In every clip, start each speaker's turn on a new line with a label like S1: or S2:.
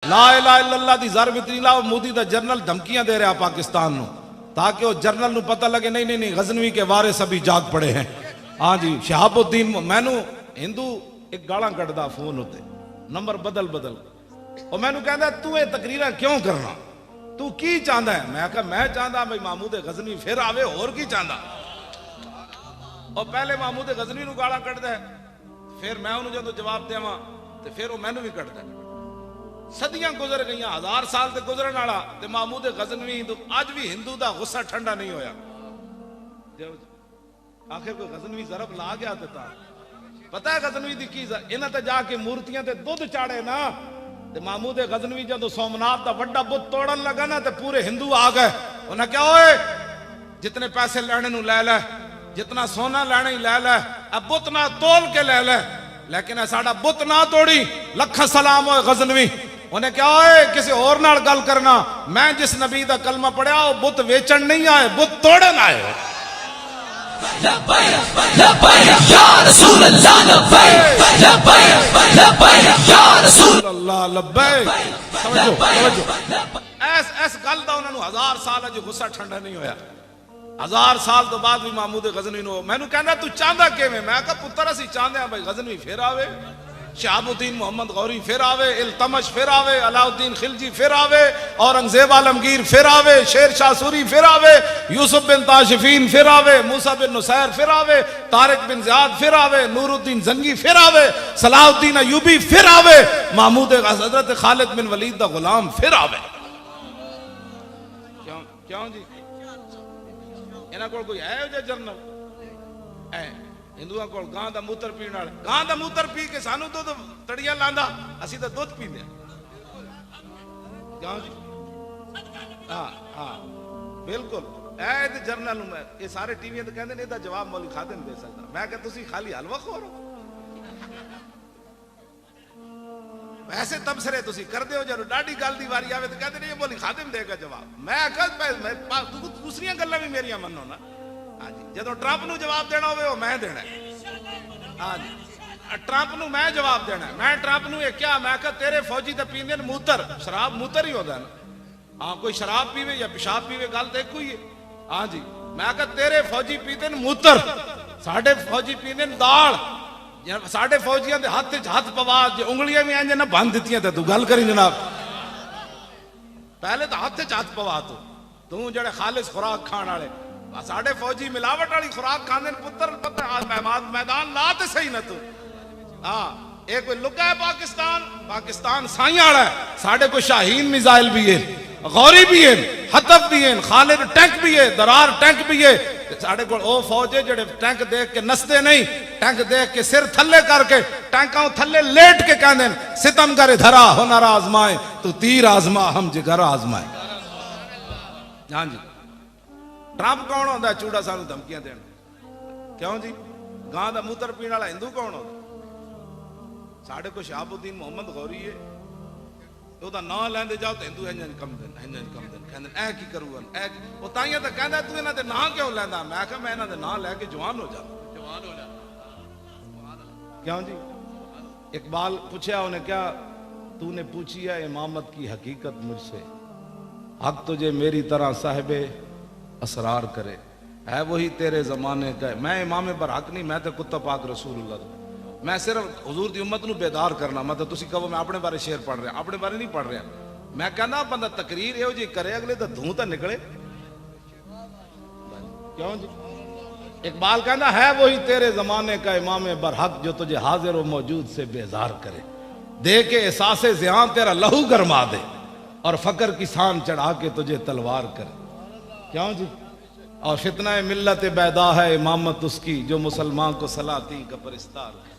S1: لا الہ الا اللہ دی ضرب اتنی لاؤ، مودی دا جرنل دھمکیاں دے رہا پاکستان نو، تاکہ وہ جرنل نو پتہ لگے نہیں نہیں غزنوی کے وارث ابھی جاگ پڑے ہیں۔ ہاں جی شہاب الدین مینو ہندو ایک گالاں کٹدا فون ہوتے نمبر بدل اور مینو کہندا تو یہ تقریراں کیوں کرنا، تو کی چاہندا ہے؟ میں کہا میں چاہندا بھائی محمود غزنوی پھر آوے، اور کی چاہندا؟ اور پہلے محمود غزنوی نو گالاں کٹدا ہے، پھر میں انہوں جدوں جواب دیواں تے پھر وہ مینو بھی کٹدا ہے۔ صدیاں گزر گئیاں، 1000 سال تے گزرن والا تے محمود غزنوی اج بھی ہندو دا غصہ ٹھنڈا نہیں ہویا۔ آخر کوئی غزنوی ضرب لا گیا تے تا پتہ ہے غزنوی دی کی انہاں تے جا کے مورتیاں تے دودھ چاڑے نا، تے محمود غزنوی جدوں سومناتھ دا بڑا بت توڑن لگا نا تے پورے ہندو آ گئے، انہاں کہا اوئے جتنے پیسے لینے نو لے لے، جتنا سونا لینے ہی لے لے، اب بت نہ تول کے لے لے، لیکن ساڈا بت نہ توڑی، لکھ سلام ہوئے غزنوی۔ انہیں کہا اوئے کسی اور نال گل کرنا، میں جس نبی دا کلمہ پڑھیا وہ بت ویچن نہیں آئے، بت توڑن آئے۔
S2: لبیک لبیک یا رسول اللہ، لبیک لبیک لبیک یا رسول
S1: اللہ، لبیک۔ توجہ ایس گل دا انہوں نے 1000 سال جو غصہ ٹھنڈا نہیں ہویا، 1000 سال تو بعد بھی محمود غزنوی نو میں نو کہنا تو چاہندا کیویں؟ میں کہا پتر اسی چاہندے ہیں بھائی غزنوی پھر آوے، شہاب الدین محمد غوری پھر آوے، التمش پھر آوے، علاء الدین خلجی پھر آوے، اورنگزیب عالمگیر پھر آوے، شیر شاہ سوری پھر آوے، یوسف بن تاشفین پھر آوے، موسیٰ بن نصیر پھر آوے، طارق بن زیاد پھر آوے، نور الدین زنگی پھر آوے، صلاح الدین ایوبی پھر آوے، محمود حضرت خالد بن ولید دا غلام پھر آوے۔ کیوں جی انہاں کول کوئی ہے جو جرنل اے ہندوؤں کو گاں دا موتر پین والے، گاں دا موتر پی کے سانو دودھ تڑیاں لاندا، اسی تے دودھ پیندے ہیں۔ کیوں جی؟ ہاں ہاں بالکل اے تے جرنل میں یہ سارے ٹی وی تے کہندے نے دا جواب مولوی خادم دے سکدا، میں کہ تسی خالی حلوہ خور ہو، ایسے تبصرے تسی کر دیو، جدوں ڈاڈی گل دی واری آوے تے کہندے نے یہ مولوی خادم دے گا جواب۔ میں کہ دوسریاں گلاں بھی میریاں منو نا۔ ہاں جی جدوں ٹرمپ نو جواب دینا ہوئے وہ میں دینا ہے۔ ہاں جی ٹرمپ نو میں جواب دینا ہے، میں ٹرمپ نو یہ کیا میں کہا تیرے فوجی تے پیندے نے موتر، شراب موتر ہی ہوتا ہے نا، ہاں کوئی شراب پیوے یا پیشاب پیوے گل تے کوئی ہے۔ ہاں جی میں کہا تیرے فوجی پیندے نے موتر، ساڈے فوجی پیندے نے دال، ساڈے فوجیاں دے ہاتھ پوا جے انگلیاں بھی انج نہ بند دتیاں تے تو گل کری جناب، پہلے تو ہاتھ پوا تو جڑے خالص خوراک کھان والے، ساڈے فوجی ملاوٹ والی خوراک کھاندے پتر پتہ میدان لا تے صحیح نہ تو۔ ہاں ایک کوئی لکا ہے پاکستان سائیں والا ہے، ساڈے کو شاہین میزائل بھی ہے، غوری بھی ہے، حطب بھی ہے، خالد ٹینک بھی ہے، درار ٹینک بھی ہے، ساڈے کو او فوج ہے جڑے ٹینک دیکھ کے نسدے نہیں، ٹینک دیکھ کے سر تھلے کر کے ٹینکاں تھلے لیٹ کے کہندے ستم گر دھرا ہنر آزمائے تو تیر آزما ہم جگر آزمائے۔ ہاں جی ٹرمپ کون ہوتا ہے چوڑا سانو دھمکیاں دینا؟ کیوں جی گاں دا موتر پین والا ہندو کون ہوتا؟ ساڈے کو شہاب الدین محمد غوری ہے، تو دا نام لیندے جاؤ تو ہندو ہنجن کم دن کہندے اے کی کروں گا اے وہ تائیاں تے کہندا تو انہاں دے نام کیوں لیندا؟ میں کہا میں انہاں دے نام لے کے جوان ہو جاتا۔ کیوں جی اقبال پوچھا انہیں کیا تو نے پوچھی ہے امامت کی حقیقت مجھ سے، حق تجھے میری طرح صاحب اسرار کرے، ہے وہی تیرے زمانے کا، میں امام برحق نہیں، میں تے کتا پاک رسول اللہ، میں صرف حضور دی امت نو بیدار کرنا۔ مطلب تسی کہو میں اپنے بارے شعر پڑھ رہا، اپنے بارے نہیں پڑھ رہا، میں کہنا بندہ تقریر ایو جی کرے اگلے تو دھوں تا نکلے۔ کیوں جی اقبال کہنا ہے وہی تیرے زمانے کا امام برحق جو تجھے حاضر و موجود سے بیزار کرے، دے کے احساس زیان تیرا لہو گرما دے اور فقر کی سان چڑھا کے تجھے تلوار کرے۔ کیوں جی اور فتنہ ملت بیدا ہے امامت اس کی جو مسلمان کو سلاطین کا پرستار ہے۔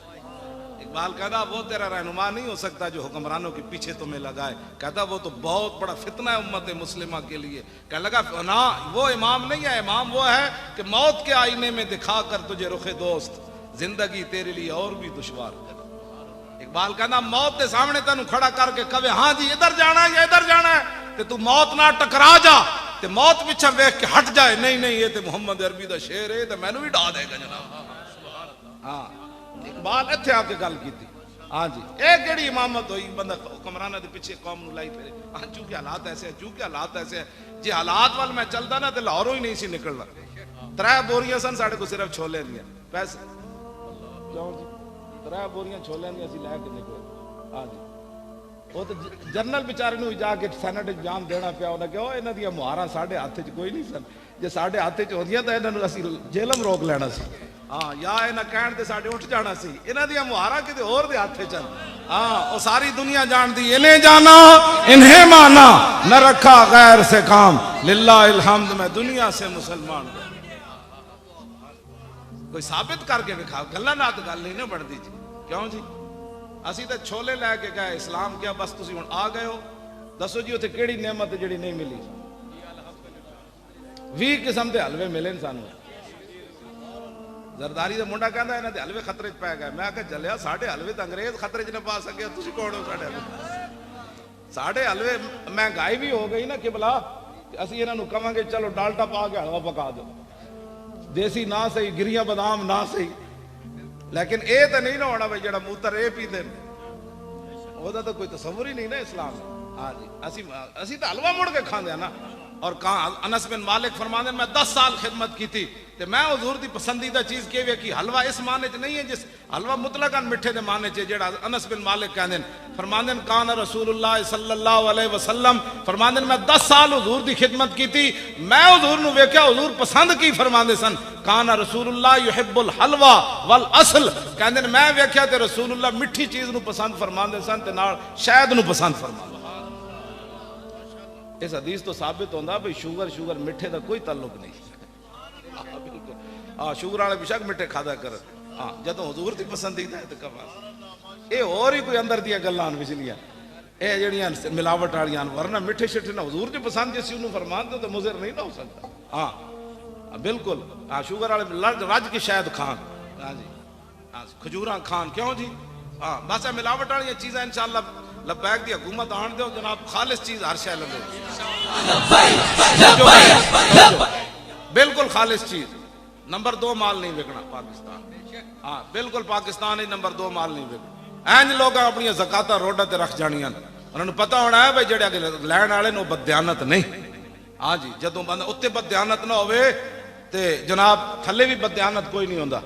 S1: اقبال کہتا وہ تیرا رہنما نہیں ہو سکتا جو حکمرانوں کے پیچھے تمہیں لگائے، کہتا وہ تو بہت بڑا فتنہ ہے امت مسلمہ کے لیے۔ کہنے لگا نا وہ امام نہیں ہے، امام وہ ہے کہ موت کے آئینے میں دکھا کر تجھے رخ دوست زندگی تیرے لیے اور بھی دشوار کر۔ اقبال کہنا موت دے سامنے تینوں کھڑا کر کے کہے ہاں جی ادھر جانا ہے یا ادھر جانا ہے، تے تو موت نہ ٹکرا جا تے موت پیچھے ویکھ کے ہٹ جائے، نہیں نہیں یہ تے محمد عربی دا شعر ہے تے مینوں بھی ڈا دے گا جناب۔ ہاں اقبال ایتھے آ کے گل کیتی، ہاں جی اے کیڑی امامت ہوئی بندہ حکمرانہ دے پیچھے قوم نو لائی پھرے ہاں چونکہ حالات ایسے ہیں چونکہ حالات ایسے ہیں جی حالات وال میں چلدا نا تے لاہوروں ہی نہیں سی نکلنا 3 بوریاں سن ساڈے کو صرف چھولے دیاں پیسے کیوں جی 3 بوریاں چھولے دیاں اسی لے کے نکلے ہاں جی وہ تو جنرل بیچارے نو جا کے سینٹ جام دینا پیا انہاں کہ او انہاں دیاں مہاراں ساڈے ہاتھ وچ کوئی نہیں سن جے ساڈے ہاتھ وچ ہوندیاں تے انہاں نو اسی جیلم روک لینا سی ہاں یا انہاں کہن تے ساڈے اٹھ جانا سی انہاں دیاں مہاراں کتے اور دے ہاتھ وچ ہاں او ساری دنیا جاندی انہیں جانا انہیں مانا نہ رکھا غیر سے کام للہ الحمد میں دنیا سے مسلمان کوئی ثابت کر کے دکھا گلاں نال تے گل نہیں نہ بندی جی کیوں جی اسی تے چھولے لے کے گئے اسلام کیا بس تسی ہن آ گئے ہو دسو جی اوتھے کیڑی نعمت جڑی نہیں ملی 20 قسم دے حلوے ملے سانو زرداری دا منڈا کہندا انہاں دے حلوے خطرے چ پے گئے میں کہ جلیا ساڈے حلوے تے انگریز خطرے چ نہ پا سکے تسی کون ہو ساڈے حلوے مہنگائی بھی ہو گئی نا کہ بلا اسی انہاں نو کہاں گے چلو ڈالٹا پا کے حلوہ پکا دو دیسی نہ صحیح گریاں بادام نہ صحیح لیکن اے تے نہیں نہ ہونا بھائی جڑا موتر اے پیندے او دا تو کوئی تصور ہی نہیں نا اسلام ہاں جی اسی تے حلوہ مڑ کے کھاندے نا اور کہاں انس بن مالک فرماندے میں 10 سال خدمت کی تھی تے میں حضور دی پسندیدہ چیز کیویں کی حلوہ اس معنی چ نہیں ہے جس حلوہ مطلقاً میٹھے دے معنی چ جڑا انس بن مالک کہندے فرماندے کان رسول اللہ صلی اللہ علیہ وسلم فرماندے میں 10 سال حضور دی خدمت کی تھی میں حضور نو ویکھیا حضور پسند کی فرماندے سن کان رسول اللہ یحب الحلوہ والاصل کہندے میں ویکھیا تے رسول اللہ میٹھی چیز نو پسند فرماندے سن تے نال شہد نو پسند فرماندے اس حدیث تو ثابت ہوندہ بھئی شوگر مٹھے دا کوئی تعلق نہیں ہاں شوگر والے بشک مٹھے کھادا کر ہاں جدوں حضور دی پسندیدہ ہے تے کبا اے اور ہی کوئی اندر دیاں گلاں وچلیاں اے جڑیاں ملاوٹ والیاں ورنہ مٹھے شٹھے نہ حضور دی پسند جس نو فرمان دے تے مضر نہیں نہ ہو سکتا ہاں بالکل ہاں شوگر والے رج کے شاید کھان ہاں جی ہاں کھجوراں کھان کیوں جی ہاں بس ملاوٹ والی چیزاں انشاءاللہ لبیک دی حکومت آن دیو جناب خالص چیز ہر شے لگے بالکل خالص چیز نمبر 2 مال نہیں وکنا پاکستان ہاں بالکل پاکستان ہی نمبر 2 مال نہیں وکنا اینج لوگ اپنی زکاتاں روڈاں تے رکھ جانیاں انہاں نوں پتہ ہونا ہے بھئی جڑے لین والے نو بددیانت نہیں ہاں جی جدوں بندہ اوتے بددیانت نہ ہوئے تے جناب تھلے بھی بددیانت کوئی نہیں ہوندا